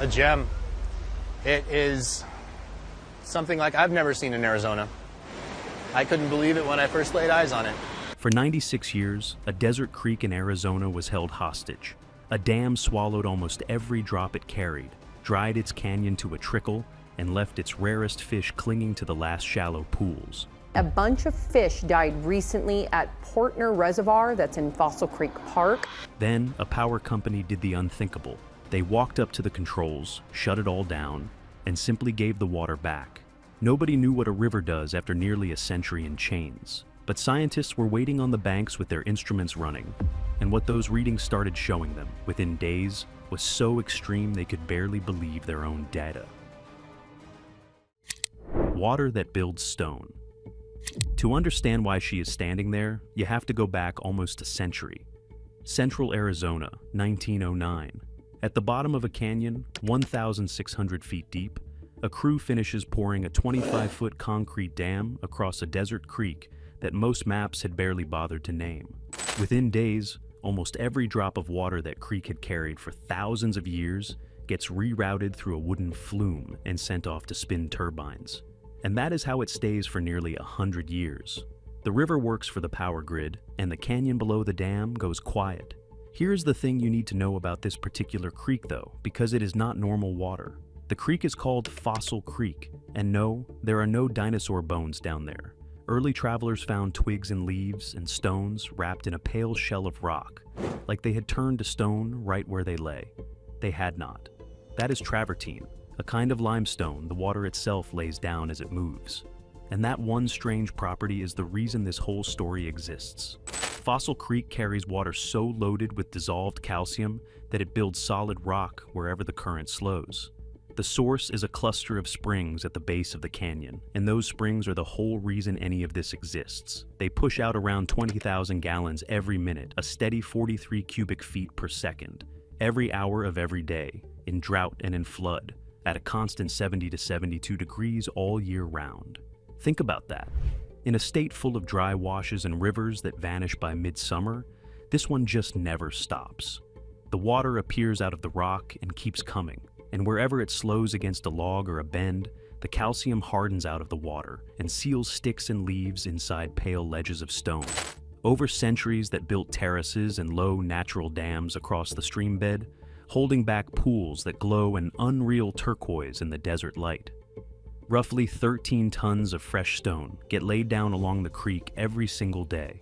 a gem. It is something like I've never seen in Arizona. I couldn't believe it when I first laid eyes on it. For 96 years, a desert creek in Arizona was held hostage. A dam swallowed almost every drop it carried, dried its canyon to a trickle, and left its rarest fish clinging to the last shallow pools. A bunch of fish died recently at Portner Reservoir that's in Fossil Creek Park. Then, a power company did the unthinkable. They walked up to the controls, shut it all down, and simply gave the water back. Nobody knew what a river does after nearly a century in chains. But scientists were waiting on the banks with their instruments running, and what those readings started showing them within days was so extreme they could barely believe their own data. Water that builds stone. To understand why she is standing there, you have to go back almost a century. Central Arizona, 1909. At the bottom of a canyon, 1,600 feet deep, a crew finishes pouring a 25-foot concrete dam across a desert creek that most maps had barely bothered to name. Within days, almost every drop of water that creek had carried for thousands of years gets rerouted through a wooden flume and sent off to spin turbines. And that is how it stays for nearly 100 years. The river works for the power grid, and the canyon below the dam goes quiet. Here's the thing you need to know about this particular creek though, because it is not normal water. The creek is called Fossil Creek, and no, there are no dinosaur bones down there. Early travelers found twigs and leaves and stones wrapped in a pale shell of rock, like they had turned to stone right where they lay. They had not. That is travertine, a kind of limestone the water itself lays down as it moves. And that one strange property is the reason this whole story exists. Fossil Creek carries water so loaded with dissolved calcium that it builds solid rock wherever the current slows. The source is a cluster of springs at the base of the canyon, and those springs are the whole reason any of this exists. They push out around 20,000 gallons every minute, a steady 43 cubic feet per second, every hour of every day, in drought and in flood, at a constant 70 to 72 degrees all year round. Think about that. In a state full of dry washes and rivers that vanish by midsummer, this one just never stops. The water appears out of the rock and keeps coming. And wherever it slows against a log or a bend, the calcium hardens out of the water and seals sticks and leaves inside pale ledges of stone. Over centuries that built terraces and low natural dams across the stream bed, holding back pools that glow an unreal turquoise in the desert light. Roughly 13 tons of fresh stone get laid down along the creek every single day.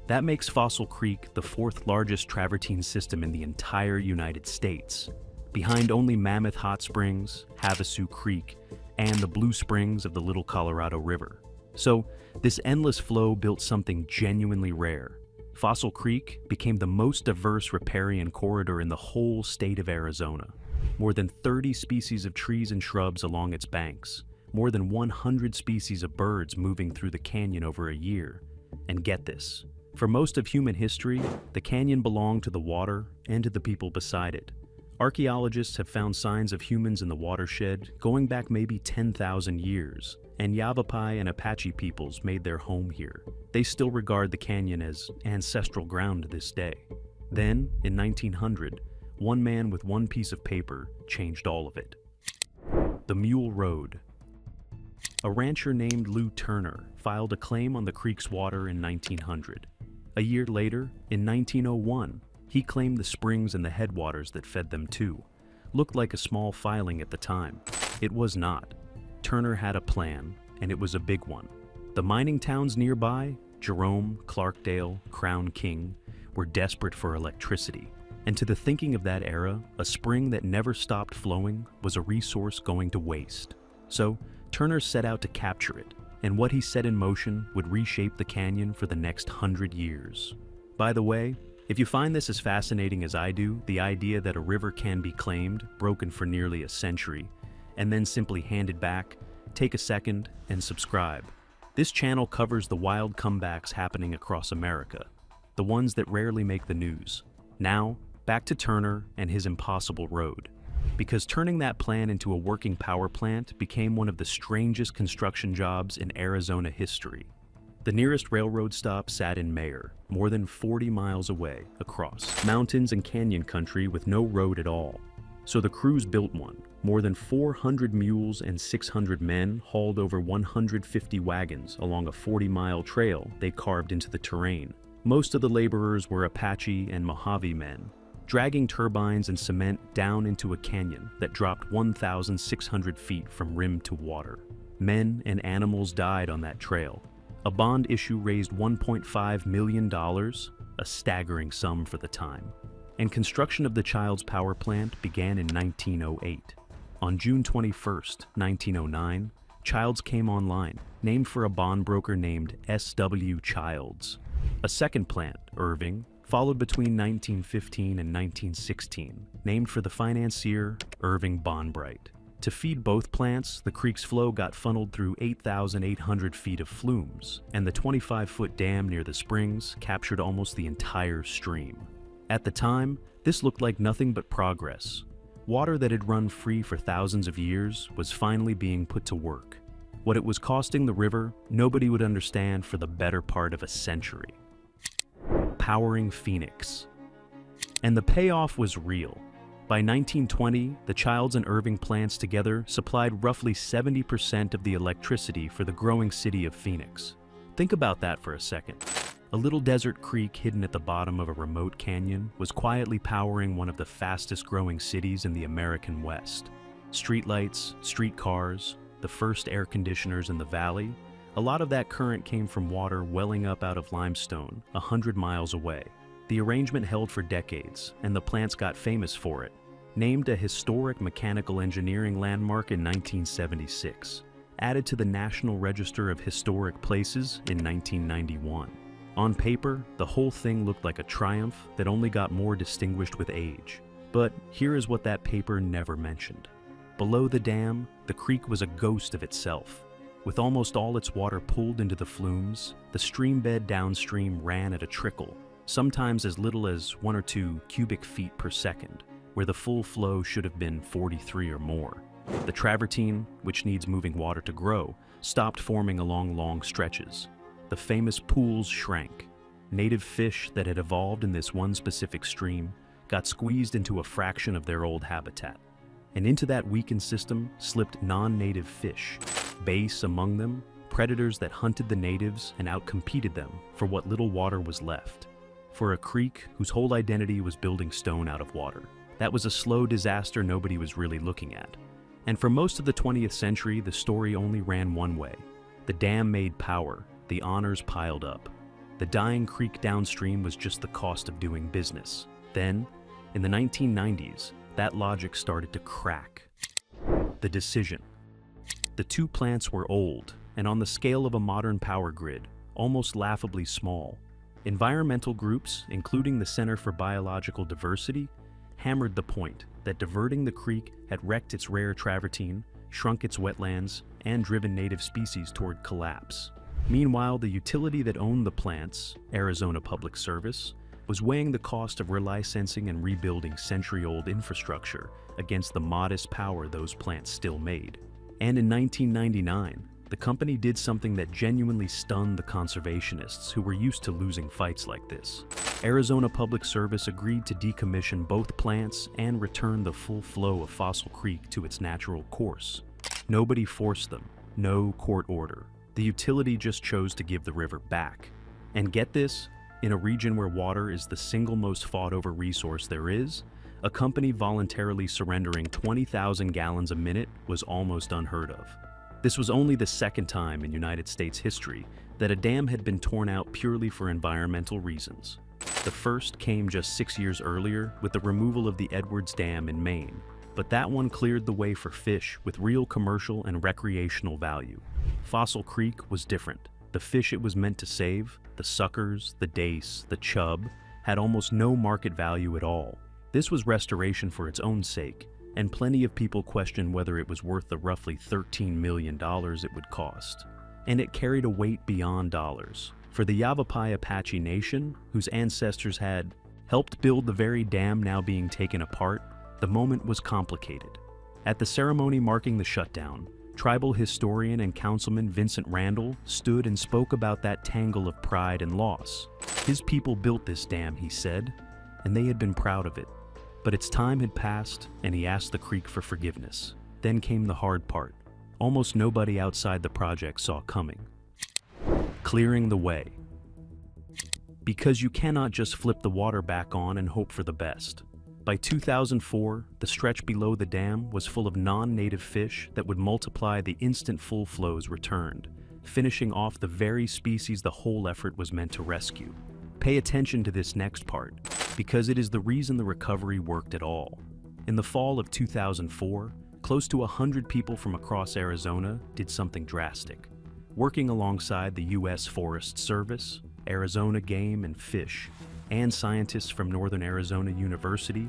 That makes Fossil Creek the fourth largest travertine system in the entire United States, behind only Mammoth Hot Springs, Havasu Creek, and the Blue Springs of the Little Colorado River. So, this endless flow built something genuinely rare. Fossil Creek became the most diverse riparian corridor in the whole state of Arizona. More than 30 species of trees and shrubs along its banks, more than 100 species of birds moving through the canyon over a year. And get this, for most of human history, the canyon belonged to the water and to the people beside it. Archaeologists have found signs of humans in the watershed going back maybe 10,000 years, and Yavapai and Apache peoples made their home here. They still regard the canyon as ancestral ground to this day. Then, in 1900, one man with one piece of paper changed all of it. The Mule Road. A rancher named Lou Turner filed a claim on the creek's water in 1900. A year later, in 1901, he claimed the springs and the headwaters that fed them too. Looked like a small filing at the time. It was not. Turner had a plan, and it was a big one. The mining towns nearby, Jerome, Clarkdale, Crown King, were desperate for electricity. And to the thinking of that era, a spring that never stopped flowing was a resource going to waste. So, Turner set out to capture it, and what he set in motion would reshape the canyon for the next 100 years. By the way, if you find this as fascinating as I do, the idea that a river can be claimed, broken for nearly a century, and then simply handed back, take a second and subscribe. This channel covers the wild comebacks happening across America, the ones that rarely make the news. Now, back to Turner and his impossible road. Because turning that plan into a working power plant became one of the strangest construction jobs in Arizona history. The nearest railroad stop sat in Mayer, more than 40 miles away, across mountains and canyon country with no road at all. So the crews built one. More than 400 mules and 600 men hauled over 150 wagons along a 40-mile trail they carved into the terrain. Most of the laborers were Apache and Mojave men, dragging turbines and cement down into a canyon that dropped 1,600 feet from rim to water. Men and animals died on that trail. A bond issue raised $1.5 million, a staggering sum for the time. And construction of the Childs Power Plant began in 1908. On June 21, 1909, Childs came online, named for a bondbroker named S.W. Childs. A second plant, Irving, followed between 1915 and 1916, named for the financier Irving Bondbright. To feed both plants, the creek's flow got funneled through 8,800 feet of flumes, and the 25-foot dam near the springs captured almost the entire stream. At the time, this looked like nothing but progress. Water that had run free for thousands of years was finally being put to work. What it was costing the river, nobody would understand for the better part of a century. Powering Phoenix. And the payoff was real. By 1920, the Childs and Irving plants together supplied roughly 70% of the electricity for the growing city of Phoenix. Think about that for a second. A little desert creek hidden at the bottom of a remote canyon was quietly powering one of the fastest-growing cities in the American West. Streetlights, streetcars, the first air conditioners in the valley, a lot of that current came from water welling up out of limestone 100 miles away. The arrangement held for decades, and the plants got famous for it. Named a historic mechanical engineering landmark in 1976. Added to the National Register of Historic Places in 1991. On paper, the whole thing looked like a triumph that only got more distinguished with age. But here is what that paper never mentioned. Below the dam, the creek was a ghost of itself. With almost all its water pulled into the flumes, the stream bed downstream ran at a trickle, sometimes as little as 1 or 2 cubic feet per second, where the full flow should have been 43 or more. The travertine, which needs moving water to grow, stopped forming along long stretches. The famous pools shrank. Native fish that had evolved in this one specific stream got squeezed into a fraction of their old habitat. And into that weakened system slipped non-native fish, bass among them, predators that hunted the natives and outcompeted them for what little water was left. For a creek whose whole identity was building stone out of water, that was a slow disaster nobody was really looking at. And for most of the 20th century, the story only ran one way. The dam made power. The honors piled up. The dying creek downstream was just the cost of doing business. Then, in the 1990s, that logic started to crack. The decision. The two plants were old, and on the scale of a modern power grid, almost laughably small. Environmental groups, including the Center for Biological Diversity, hammered the point that diverting the creek had wrecked its rare travertine, shrunk its wetlands, and driven native species toward collapse. Meanwhile, the utility that owned the plants, Arizona Public Service, was weighing the cost of relicensing and rebuilding century-old infrastructure against the modest power those plants still made. And in 1999, the company did something that genuinely stunned the conservationists who were used to losing fights like this. Arizona Public Service agreed to decommission both plants and return the full flow of Fossil Creek to its natural course. Nobody forced them, no court order. The utility just chose to give the river back. And get this, in a region where water is the single most fought-over resource there is, a company voluntarily surrendering 20,000 gallons a minute was almost unheard of. This was only the second time in United States history that a dam had been torn out purely for environmental reasons. The first came just 6 years earlier with the removal of the Edwards Dam in Maine, but that one cleared the way for fish with real commercial and recreational value. Fossil Creek was different. The fish it was meant to save, the suckers, the dace, the chub, had almost no market value at all. This was restoration for its own sake, and plenty of people questioned whether it was worth the roughly $13 million it would cost. And it carried a weight beyond dollars. For the Yavapai Apache Nation, whose ancestors had helped build the very dam now being taken apart, the moment was complicated. At the ceremony marking the shutdown, tribal historian and councilman Vincent Randall stood and spoke about that tangle of pride and loss. His people built this dam, he said, and they had been proud of it. But its time had passed, and he asked the creek for forgiveness. Then came the hard part. Almost nobody outside the project saw coming. Clearing the way. Because you cannot just flip the water back on and hope for the best. By 2004, the stretch below the dam was full of non-native fish that would multiply the instant full flows returned, finishing off the very species the whole effort was meant to rescue. Pay attention to this next part, because it is the reason the recovery worked at all. In the fall of 2004, close to 100 people from across Arizona did something drastic. Working alongside the U.S. Forest Service, Arizona Game and Fish, and scientists from Northern Arizona University,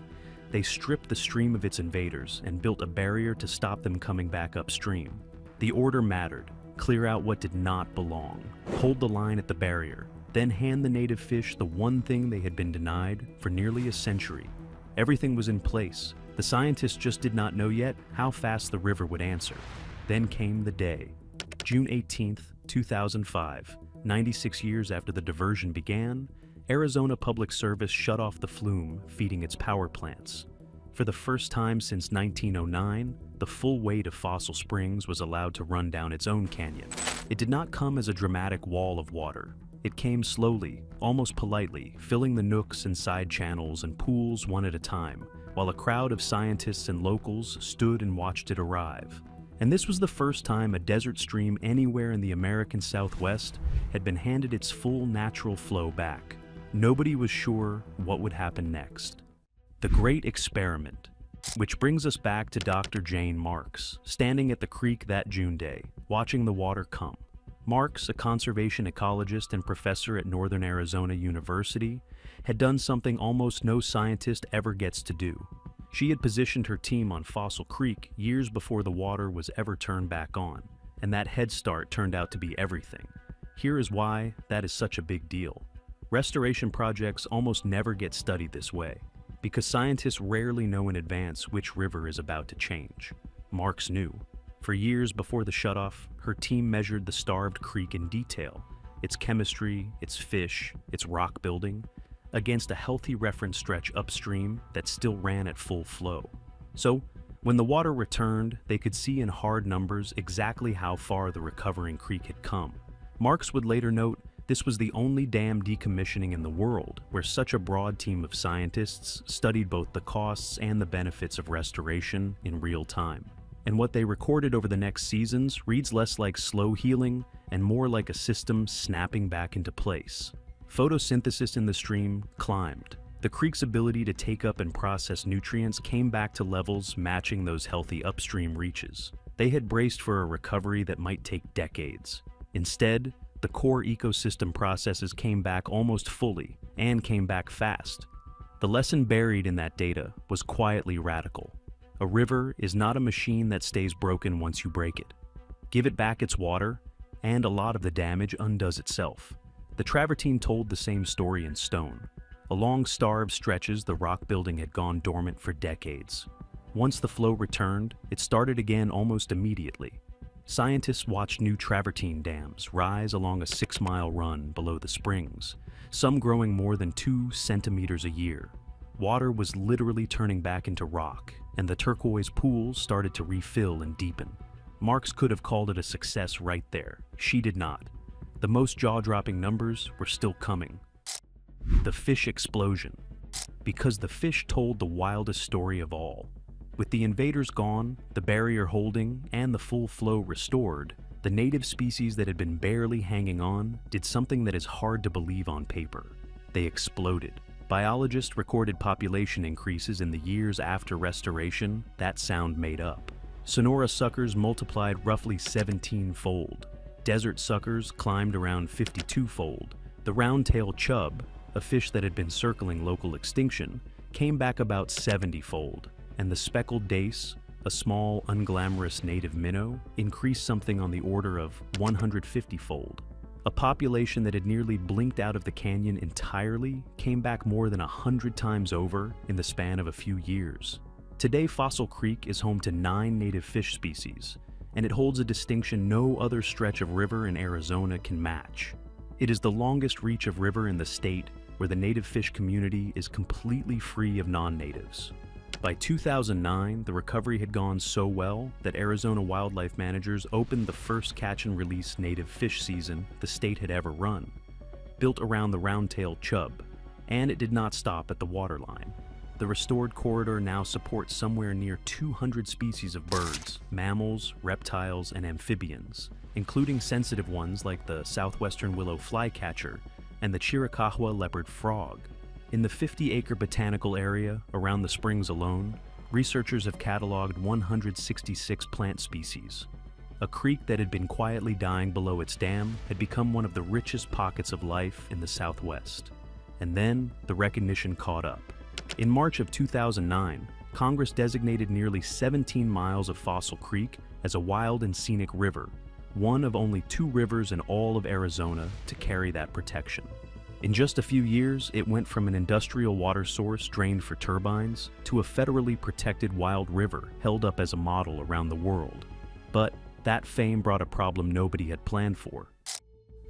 they stripped the stream of its invaders and built a barrier to stop them coming back upstream. The order mattered. Clear out what did not belong. Hold the line at the barrier. Then hand the native fish the one thing they had been denied for nearly a century. Everything was in place. The scientists just did not know yet how fast the river would answer. Then came the day. June 18th, 2005, 96 years after the diversion began, Arizona Public Service shut off the flume feeding its power plants. For the first time since 1909, the full weight of Fossil Springs was allowed to run down its own canyon. It did not come as a dramatic wall of water. It came slowly, almost politely, filling the nooks and side channels and pools one at a time, while a crowd of scientists and locals stood and watched it arrive. And this was the first time a desert stream anywhere in the American Southwest had been handed its full natural flow back. Nobody was sure what would happen next. The Great Experiment, which brings us back to Dr. Jane Marks, standing at the creek that June day, watching the water come. Marks, a conservation ecologist and professor at Northern Arizona University, had done something almost no scientist ever gets to do. She had positioned her team on Fossil Creek years before the water was ever turned back on, and that head start turned out to be everything. Here is why that is such a big deal. Restoration projects almost never get studied this way, because scientists rarely know in advance which river is about to change. Marks knew. For years before the shutoff, her team measured the starved creek in detail, its chemistry, its fish, its rock building, against a healthy reference stretch upstream that still ran at full flow. So, when the water returned, they could see in hard numbers exactly how far the recovering creek had come. Marks would later note, this was the only dam decommissioning in the world where such a broad team of scientists studied both the costs and the benefits of restoration in real time. And what they recorded over the next seasons reads less like slow healing and more like a system snapping back into place. Photosynthesis in the stream climbed. The creek's ability to take up and process nutrients came back to levels matching those healthy upstream reaches. They had braced for a recovery that might take decades. Instead, the core ecosystem processes came back almost fully, and came back fast. The lesson buried in that data was quietly radical. A river is not a machine that stays broken once you break it. Give it back its water, and a lot of the damage undoes itself. The travertine told the same story in stone. Along starved stretches, the rock building had gone dormant for decades. Once the flow returned, it started again almost immediately. Scientists watched new travertine dams rise along a 6-mile run below the springs, some growing more than 2 centimeters a year. Water was literally turning back into rock, and the turquoise pools started to refill and deepen. Marks could have called it a success right there. She did not. The most jaw-dropping numbers were still coming. The fish explosion. Because the fish told the wildest story of all. With the invaders gone, the barrier holding, and the full flow restored, the native species that had been barely hanging on did something that is hard to believe on paper. They exploded. Biologists recorded population increases in the years after restoration that sound made up. Sonora suckers multiplied roughly 17-fold. Desert suckers climbed around 52-fold. The round-tailed chub, a fish that had been circling local extinction, came back about 70-fold. And the speckled dace, a small, unglamorous native minnow, increased something on the order of 150-fold. A population that had nearly blinked out of the canyon entirely came back more than 100 times over in the span of a few years. Today, Fossil Creek is home to 9 native fish species, and it holds a distinction no other stretch of river in Arizona can match. It is the longest reach of river in the state where the native fish community is completely free of non-natives. By 2009, the recovery had gone so well that Arizona wildlife managers opened the first catch-and-release native fish season the state had ever run, built around the round-tailed chub, and it did not stop at the waterline. The restored corridor now supports somewhere near 200 species of birds, mammals, reptiles, and amphibians, including sensitive ones like the southwestern willow flycatcher and the Chiricahua leopard frog. In the 50-acre botanical area around the springs alone, researchers have cataloged 166 plant species. A creek that had been quietly dying below its dam had become one of the richest pockets of life in the Southwest. And then the recognition caught up. In March of 2009, Congress designated nearly 17 miles of Fossil Creek as a wild and scenic river, one of only 2 rivers in all of Arizona to carry that protection. In just a few years, it went from an industrial water source drained for turbines to a federally protected wild river held up as a model around the world. But that fame brought a problem nobody had planned for.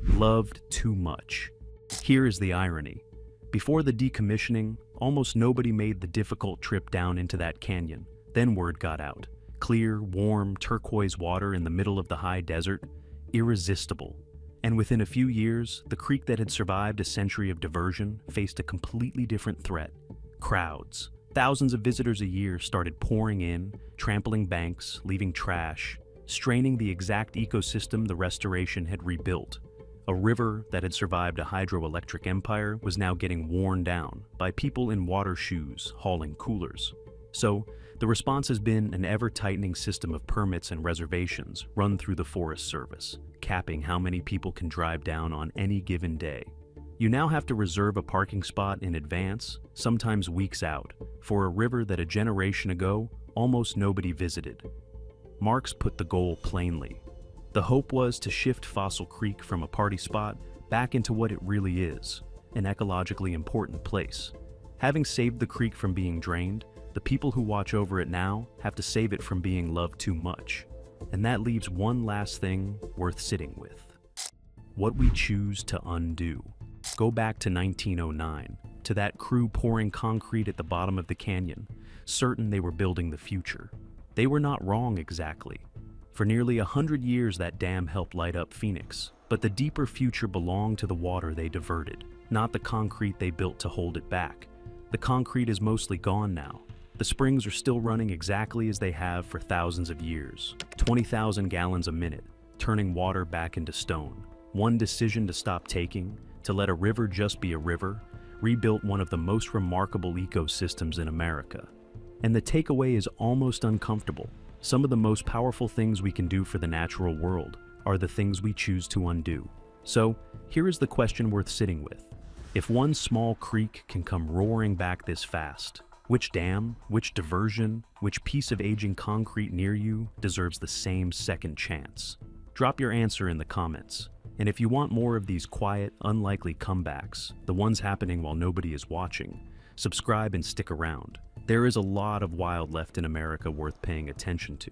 Loved too much. Here is the irony. Before the decommissioning, almost nobody made the difficult trip down into that canyon. Then word got out. Clear, warm, turquoise water in the middle of the high desert. Irresistible. And within a few years, the creek that had survived a century of diversion faced a completely different threat. Crowds. Thousands of visitors a year started pouring in, trampling banks, leaving trash, straining the exact ecosystem the restoration had rebuilt. A river that had survived a hydroelectric empire was now getting worn down by people in water shoes hauling coolers. So, the response has been an ever-tightening system of permits and reservations run through the Forest Service, capping how many people can drive down on any given day. You now have to reserve a parking spot in advance, sometimes weeks out, for a river that a generation ago almost nobody visited. Marx put the goal plainly. The hope was to shift Fossil Creek from a party spot back into what it really is, an ecologically important place. Having saved the creek from being drained, the people who watch over it now have to save it from being loved too much. And that leaves one last thing worth sitting with. What we choose to undo. Go back to 1909, to that crew pouring concrete at the bottom of the canyon, certain they were building the future. They were not wrong exactly. For nearly 100 years that dam helped light up Phoenix, but the deeper future belonged to the water they diverted, not the concrete they built to hold it back. The concrete is mostly gone now. The springs are still running exactly as they have for thousands of years, 20,000 gallons a minute, turning water back into stone. One decision to stop taking, to let a river just be a river, rebuilt one of the most remarkable ecosystems in America. And the takeaway is almost uncomfortable. Some of the most powerful things we can do for the natural world are the things we choose to undo. So, here is the question worth sitting with. If one small creek can come roaring back this fast, which dam, which diversion, which piece of aging concrete near you deserves the same second chance? Drop your answer in the comments. And if you want more of these quiet, unlikely comebacks, the ones happening while nobody is watching, subscribe and stick around. There is a lot of wild left in America worth paying attention to.